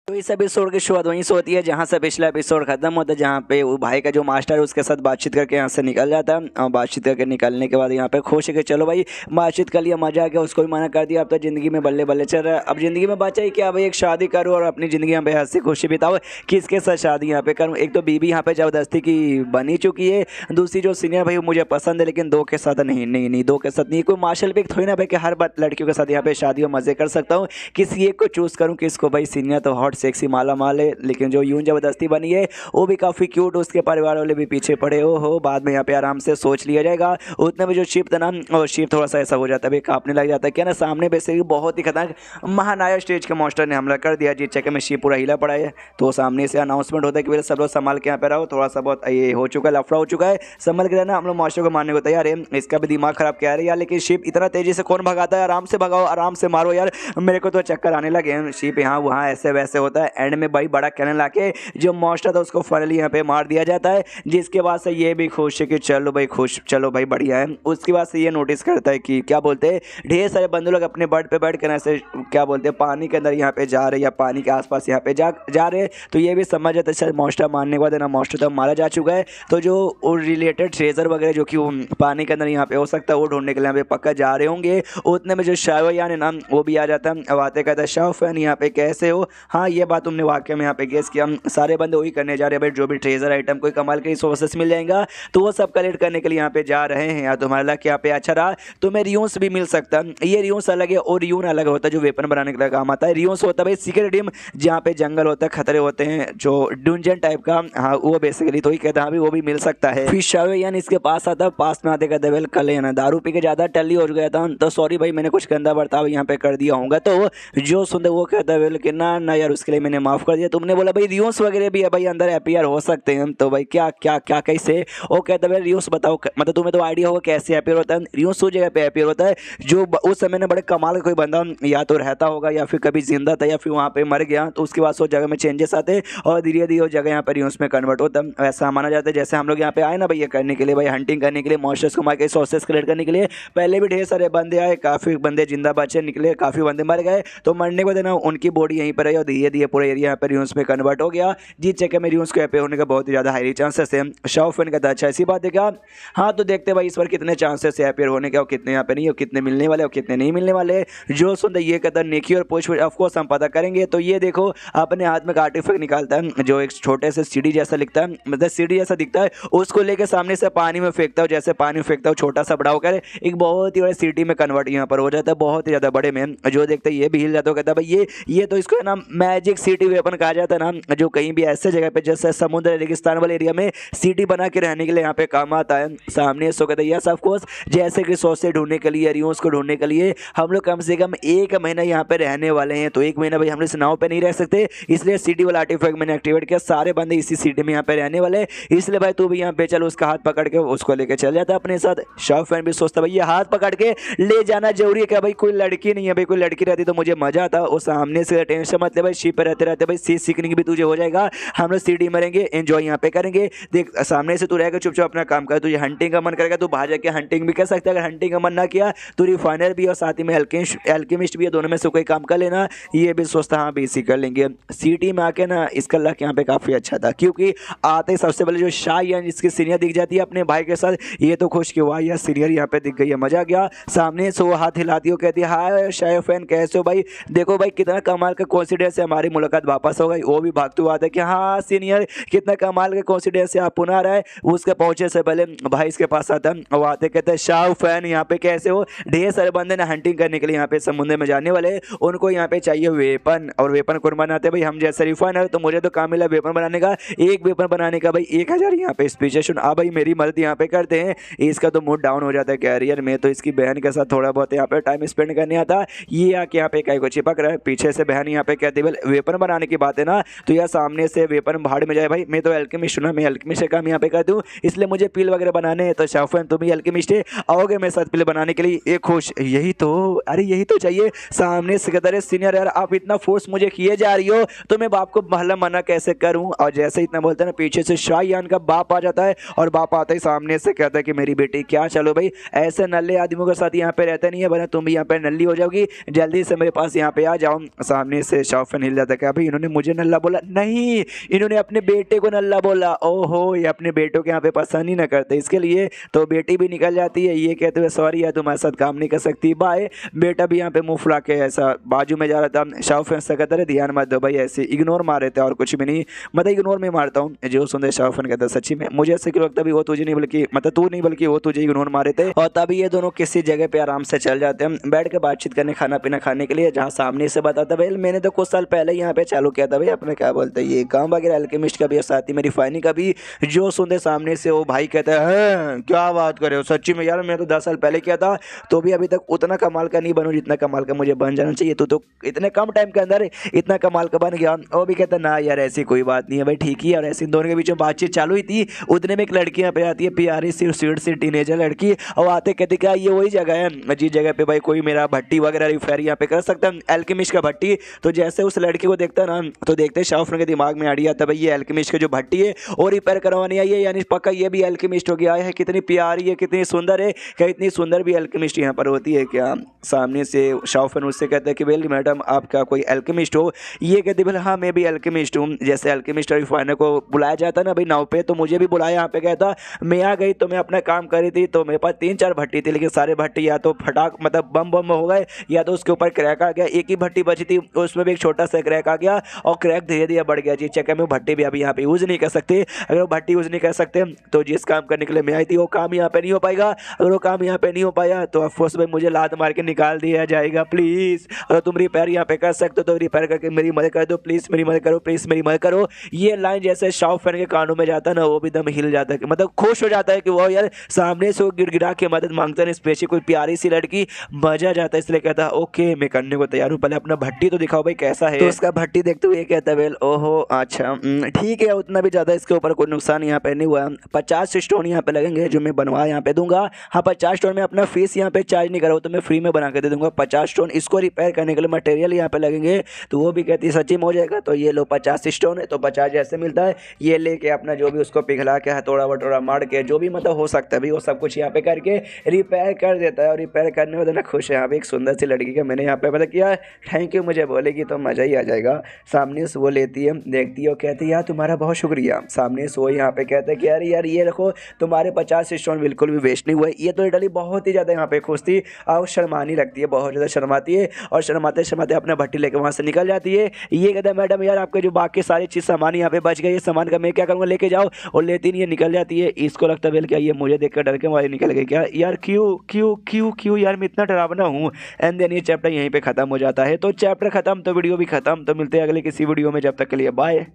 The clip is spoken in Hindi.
तो इस एपिसोड की शुरुआत वहीं से होती है जहां से पिछला एपिसोड खत्म होता है, जहां पे वो भाई का जो मास्टर है उसके साथ बातचीत करके यहाँ से निकल जाता है। और बातचीत करके निकलने के बाद यहाँ पे खुश है कि चलो भाई बातचीत कर लिया, मजा आ गया, उसको भी मना कर दिया। अब तो जिंदगी में बल्ले बल्ले चल रहा है। अब जिंदगी में बचा ही क्या भाई, एक शादी करो और अपनी जिंदगी यहाँ पे हंसी खुशी बिताओ। किसके साथ शादी यहाँ पे करूँ? एक तो बीबी यहाँ पे जबरदस्ती की बनी चुकी है, दूसरी जो सीनियर भाई मुझे पसंद है लेकिन दो के साथ नहीं, दो के साथ नहीं। कोई मार्शल भी थोड़ी ना भाई कि हर बात लड़कियों के साथ यहाँ पे शादी और मजे कर सकता हूँ। किसी एक को चूज करूँ, किसको भाई? सीनियर तो हॉट सेक्सी माला माल है, लेकिन जो यूं जबरदस्ती बनी है वो भी काफ़ी क्यूट, उसके परिवार वाले भी पीछे पड़े हो। बाद में यहाँ पे आराम से सोच लिया जाएगा। उतने में जो शिप था ना, और शिप थोड़ा सा ऐसा हो जाता है भाई, कांपने लग जाता है क्या ना। सामने बेसिकली बहुत ही खतरनाक महानायक स्टेज के मॉन्स्टर ने हमला कर दिया, जिस चक्कर में शिप पूरा हिला पड़ा है। तो सामने से अनाउंसमेंट होता है कि भाई सब लोग संभाल के यहाँ पे रहो, थोड़ा सा बहुत ये हो चुका है, लफड़ा हो चुका है, संभल के रहना, हम लोग मॉन्स्टर को मारने को तैयार है। इसका भी दिमाग खराब क्या है यार, लेकिन शिप इतना तेजी से कौन भगाता है? आराम से भगाओ, आराम से मारो यार, मेरे को तो चक्कर आने लगे। शिप यहाँ वहाँ ऐसे वैसे होता है, एंड में भाई बड़ा कहने लाके जो मॉन्स्टर था उसको फाइनली यहाँ पे मार दिया जाता है, जिसके बाद से ये भी खुश है कि चलो भाई खुश, चलो भाई बढ़िया है। उसके बाद से ये नोटिस करता है कि क्या बोलते हैं, ढेर सारे बंदे लोग अपने बेड पे बैठ कर ऐसे क्या बोलते हैं पानी के अंदर यहाँ पे जा रहे या पानी के आसपास यहाँ पे जा रहे। तो ये भी समझ जाता है सर मॉन्स्टर मारने के बाद है ना, मॉन्स्टर तो मारा जा चुका है। तो जो रिलेटेड ट्रेजर वगैरह जो कि वो पानी के अंदर यहाँ पे हो सकता है वो ढूंढने के लिए यहाँ पे पक्का जा रहे होंगे। उतने में जो शाहरुयान है ना वो भी आ जाता है। अब आते कहता है शाहरुख यहाँ पे कैसे हो? हाँ ये बात तुमने वाकई में यहाँ पे गेस किया, सारे बंदे वही करने जा रहे हैं भाई, जो भी ट्रेजर आइटम कोई कमाल के रिसोर्सेस मिल जाएगा तो वो सब कलेक्ट करने के लिए यहाँ पे जा रहे हैं। या तुम्हारा लक यहाँ पे अच्छा रहा तुम्हें रियून्स भी मिल सकता है। ये रियून्स अलग है और रियून अलग होता है जो वेपन बनाने के लिए काम आता है। रियून्स होता है भाई सीक्रेट टीम, जहाँ पे जंगल होता है, खतरे होते हैं, जो डुंजन टाइप का। हाँ वो बेसिकली तो ही कहता है वो भी मिल सकता है। फिर शाहरुयान इसके पास आता, पास में आते कहते वेल कल है ना दारू पी के ज़्यादा टल्ली हो गया था तो सॉरी भाई मैंने कुछ गंदा बर्ताव यहाँ पे कर दिया होगा। तो जो सुनते वो कहता है वेल कि ना यार उसके लिए मैंने माफ़ कर दिया, तुमने बोला भाई रियून्स वगैरह भी है भाई अंदर अपीयर हो सकते हैं। तो भाई क्या क्या क्या कैसे? वो कहता है रियून्स बताओ, मतलब तुम्हें तो आइडिया होगा कैसे अपीयर होता है। रियून्स उस जगह पे अपीयर होता है जो उस समय में बड़े कमाल का कोई बंदा या तो रहता होगा या फिर कभी जिंदा था या फिर वहाँ पे मर गया, तो उसके बाद उस जगह में चेंजेस आते और धीरे धीरे वो जगह यहाँ पर रियून्स में कन्वर्ट होता है। ऐसा माना जाता है जैसे हम लोग यहाँ पे आए ना भाई ये करने के लिए, भाई हंटिंग करने के लिए, मॉन्स्टर्स को मार के सोर्सेस कलेक्ट करने के लिए। पहले भी ढेर सारे बंदे आए, काफ़ी बंदे जिंदा बचे निकले, काफ़ी बंदे मर गए। तो मरने के बाद ना उनकी बॉडी यहीं पर है और धीरे धीरे पूरा एरिया यहाँ पर रियून्स में कन्वर्ट हो गया, जिस जगह में रियून्स को अपीयर होने का बहुत ही ज़्यादा हाई चांसेस है। शाहरुख कहता है अच्छा ऐसी बात है क्या? हाँ तो देखते भाई इस बार कितने चांसेस है अपीयर होने के और कितने यहाँ पे नहीं, और कितने मिलने वाले और कितने नहीं मिलने वाले। जो सुनते ये कहता है नेकी और पुष्प ऑफकोर्स हम पता करेंगे। तो ये देखो अपने हाथ में आर्टिफैक्ट निकालता है जो एक छोटे से सीढ़ी जैसा लिखता है, मतलब सीढ़ी जैसा दिखता है, उसको लेकर सामने से पानी में फेंकता है। जैसे पानी में फेंकता है छोटा सा बड़ा होकर एक बहुत ही बड़े सिटी में कन्वर्ट यहाँ पर हो जाता है, बहुत ही ज़्यादा बड़े में। जो देखते ये भी हिल जाता है, कहता है भाई ये तो इसको है ना मैजिक सिटी वेपन कहा जाता है ना, जो कहीं भी ऐसे जगह पे जैसे समुद्र रेगिस्तान वाले एरिया में सिटी बना के रहने के लिए यहाँ पे काम आता है। सामने सो कहते हैं यस ऑफ कोर्स, जैसे कि रिसोर्सेज ढूंढने के लिए, रियून्स को ढूंढने के लिए हम लोग कम से कम 1 महीना यहाँ पे रहने वाले हैं। तो 1 महीना भाई हम लोग इस नाव पे नहीं रह सकते, इसलिए सिटी वाला आर्टिफैक्ट मैंने एक्टिवेट किया, सारे बंदे इसी सिटी में यहाँ पे रहने वाले, इसलिए भाई तू भी यहाँ पे चल। उसका हाथ पकड़ के उसको लेके चल जाता है अपने साथ। शाहरुख भी सोचता भाई ये हाथ पकड़ के ले जाना जरूरी है क्या? भाई कोई लड़की नहीं है, भाई कोई लड़की रहती तो मुझे मजा आता। और सामने से टेंशन मत ले भाई, शिप पे रहते रहते भाई सीखने की भी तुझे हो जाएगा, हम लोग सिटी में रहेंगे, एंजॉय यहाँ पे करेंगे। देख सामने से तू रहेगा चुपचाप अपना काम कर, तुझे हंटिंग का मन करेगा तो बाहर जाके हंटिंग भी कर सकता है। अगर हंटिंग का मन ना किया तो रिफाइनर भी और साथ ही में एल्केमिस्ट भी है, दोनों में से कोई काम कर लेना। ये भी सोचता हाँ भी कर लेंगे। सिटी में आके ना इसका लक यहाँ पे काफ़ी अच्छा था, क्योंकि आते सबसे पहले जो शाहरुयान जिसकी सीनियर दिख जाती है अपने भाई के साथ, ये तो खुश कि वाह यार सीनियर यहाँ पे दिख गई है, मजा आ गया। सामने से वो हाथ हिलाती हो, कहती है हाय शाहरुख कैसे हो भाई, देखो भाई कितना कमाल का कॉन्सिडेंस से हमारी मुलाकात वापस हो गई। वो भी भागते हुए आता है कि हाँ सीनियर कितना कमाल का कॉन्सिडेंस से आप पुनः आ रहा है। उसके पहुंचे से पहले भाई इसके पास आता है, वो आते कहते हैं शाहरुख यहाँ पे कैसे हो। ढेर सारे बंदे ना हंटिंग करने के लिए यहाँ पे समुद्र में जाने वाले, उनको यहाँ पे चाहिए वेपन, और वेपन कौन बनाते हैं भाई? हम जैसे रिफाइनर। तो मुझे तो काम मिला वेपन बनाने का, एक वेपन बनाने का भाई 1000 यहाँ पे स्पेशल। अब भाई मेरी मदद यहाँ पे करते हैं। इसका तो मूड डाउन हो जाता है कैरियर में, तो इसकी बहन के साथ थोड़ा बहुत यहाँ पे टाइम स्पेंड करने आता। ये आके यहाँ पे काय को चिपक रहा है, पीछे से बहन यहाँ पे कहती है वेपन बनाने की बात है ना, तो यार सामने से वेपन भाड़ में जाए भाई, मैं तो एल्केमिस्ट हूँ ना, मैं एल्केमिस्ट का काम यहाँ पे कर दूँ, इसलिए मुझे पील वगैरह बनाने हैं। तो शाहरुख तुम ही एल्केमिस्ट है, आओगे मेरे साथ पील बनाने के लिए? एक खुश, यही तो, अरे यही तो चाहिए। सामने से कहता है सीनियर यार आप इतना फोर्स मुझे किए जा रही हो तो मैं बाप को भला मना कैसे करूं? और जैसे इतना बोलता है ना, पीछे से शाहरुयान का बाप आ जाता है, और बाप आता ही सामने से कहता है कि मेरी बेटी क्या, चलो भाई ऐसे नल्ले आदमियों के साथ यहाँ पे रहता नहीं है, वरना तुम भी यहाँ पे नल्ली हो जाओगी, जल्दी से मेरे पास यहाँ पे आ जाओ। सामने से शाहरुख हिल जाता है कि अभी इन्होंने मुझे नल्ला बोला, नहीं इन्होंने अपने बेटे को नल्ला बोला। ओहो, ये अपने बेटों के यहाँ पे पसंद ही ना करते, इसके लिए तो बेटी भी निकल जाती है ये कहते हुए सॉरी यार तुम्हारे साथ काम नहीं कर सकती, बाय। बेटा भी यहाँ पे मुंह फुला के ऐसा बाजू में जा रहा था। शाहरुख खान से कहता है ध्यान मत दो भाई, ऐसे इग्नोर मारे थे और कुछ भी नहीं, मतलब इग्नोर में मारता हूँ जो सुनते। शाहरुख खान कहता है सच्ची में मुझे ऐसे क्यों लगता भी वो तुझे नहीं बल्कि मतलब तू नहीं बल्कि वो तुझे इग्नोर मारे थे। और तभी ये दोनों किसी जगह पे आराम से चल जाते हैं बैठ के बातचीत करने, खाना पीना खाने के लिए, जहाँ सामने से बताता भाई मैंने तो कुछ साल पहले यहाँ पे चालू किया था भाई अपने क्या बोलते हैं ये काम वगैरह अल्केमिस्ट का भी, साथ ही में रिफाइनिंग का भी। जो सुनते सामने से वो भाई कहता है क्या बात कर रहे हो, सच्ची में यार मैं तो 10 साल पहले किया था, तो भी अभी तक उतना कमाल का नहीं बनू जितना कमाल का मुझे बन जाना चाहिए, तो इतने कम टाइम के अंदर इतना कमाल का बन गया। वो भी कहता ना यार ऐसी कोई बात नहीं है भाई, ठीक ही है। और ऐसे इन दोनों के बीच में बातचीत चालू ही थी, उतने में एक लड़की यहाँ पे आती है, प्यारी सी स्वीट सी टीनेजर लड़की, और आते कहते क्या ये वही जगह है जिस जगह पे भाई कोई मेरा भट्टी वगैरह रिपेयर यहाँ पे कर सकता है, एल्केमिस्ट का भट्टी। तो जैसे उस लड़की को देखता है ना, तो देखते शाहरुख खान के दिमाग में आइडिया आता है भाई ये एल्केमिस्ट का जो भट्टी है और रिपेयर करवाने आई है, यानी पक्का ये भी एल्केमिस्ट हो गया है। कितनी प्यारी है, कितनी सुंदर है, क्या इतनी सुंदर भी एल्केमिस्ट यहाँ पर होती है क्या। सामने से शाहरुख खान उससे कहता है कि वेल मैडम आप क्या कोई एल्केमिस्ट हो, ये कहते बोले हाँ मैं भी एल्केमिस्ट हूँ। जैसे एल्केमिस्ट और रिफाइनर को बुलाया जाता है ना भाई नाव पे, तो मुझे भी बुलाया यहाँ पे गया था, मैं आ गई तो मैं अपना काम कर रही थी, तो मेरे पास 3-4 भट्टी थी, लेकिन सारे भट्टी या तो फटाक मतलब बम बम हो गए या तो उसके ऊपर क्रैक आ गया। एक ही भट्टी बची थी, उसमें भी एक छोटा सा क्रैक आ गया और क्रैक धीरे धीरे बढ़ गया। जिस चक्कर में भट्टी भी अभी यहाँ पे यूज़ नहीं कर सकते। अगर वो भट्टी यूज़ नहीं कर सकते तो जिस काम करने के लिए मैं आई थी वो काम यहाँ पे नहीं हो पाएगा। अगर वो काम यहाँ पे नहीं हो पाया तो ऑफकोर्स भाई मुझे लात मार के निकाल दिया जाएगा। प्लीज़ अगर तुम रिपेयर यहाँ पे कर सकते हो तो रिपेयर करके मेरी मदद कर दो, प्लीज़ मेरी मदद करो, प्लीज़ मेरी मदद करो। ये लाइन जैसे शाहरुख खान के कानों में जाता है ना, वो भी दम हिल जाता है, मतलब खुश हो जाता है कि वो यार सामने से वो गिड़गिड़ा के मदद मांगता है, स्पेशली कोई प्यारी सी लड़की, मजा जाता है। इसलिए कहता है ओके मैं करने को तैयार हूँ, पहले अपना भट्टी तो दिखाओ भाई कैसा है। तो उसका भट्टी देखते हुए कहता है वेल ओहो अच्छा ठीक है, उतना भी ज़्यादा इसके ऊपर कोई नुकसान यहाँ पे नहीं हुआ। 50 स्टोन यहाँ पे लगेंगे जो मैं बनवा यहाँ पे दूंगा। हाँ 50 स्टोन में अपना फीस यहाँ पे चार्ज नहीं करा, तो मैं फ्री में बना के दे दूंगा 50 स्टोन। इसको रिपेयर करने के लिए मटेरियल यहाँ पे लगेंगे, तो वो भी कहती है सच्ची में हो जाएगा। तो ये लो 50 स्टोन है, तो 50 जैसे मिलता है ये लेके अपना जो भी उसको पिघला के हथौड़ा वटोड़ा मार के जो भी मतलब हो सकता है भी वो सब कुछ यहाँ पे करके रिपेयर कर देता है। और रिपेयर करने में तो ना खुश है। यहाँ पे एक सुंदर सी लड़की का मैंने यहाँ पे मतलब किया थैंक यू मुझे बोलेगी तो मज़ा ही आ जाएगा। सामने से वो लेती है, देखती है और कहती है यार तुम्हारा बहुत शुक्रिया। सामने से वो यहाँ पे कहते हैं कि यार यार ये रखो तुम्हारे 50 स्टोन बिल्कुल भी वेस्ट नहीं हुए। ये तो इटली बहुत ही ज़्यादा यहाँ पे खुश थी और शर्मानी लगती है, बहुत ज़्यादा शर्माती है और शर्माते शर्माते अपना भट्टी लेकर वहाँ से निकल जाती है। ये कहता है मैडम यार आपके जो बाकी सारी चीज़ सामान यहाँ पे बच गई है, सामान का मैं क्या करूँगा, लेके जाओ। और लेती नहीं है, निकल जाती है। इसको लगता है क्या ये मुझे देखकर डर के मारे निकल गई क्या यार, क्यों क्यों क्यों क्यों यार मैं इतना डरावना हूँ। एंड देन ये चैप्टर यहीं पे खत्म हो जाता है। तो चैप्टर खत्म तो वीडियो भी खत्म। तो मिलते हैं अगले किसी वीडियो में, जब तक के लिए बाय।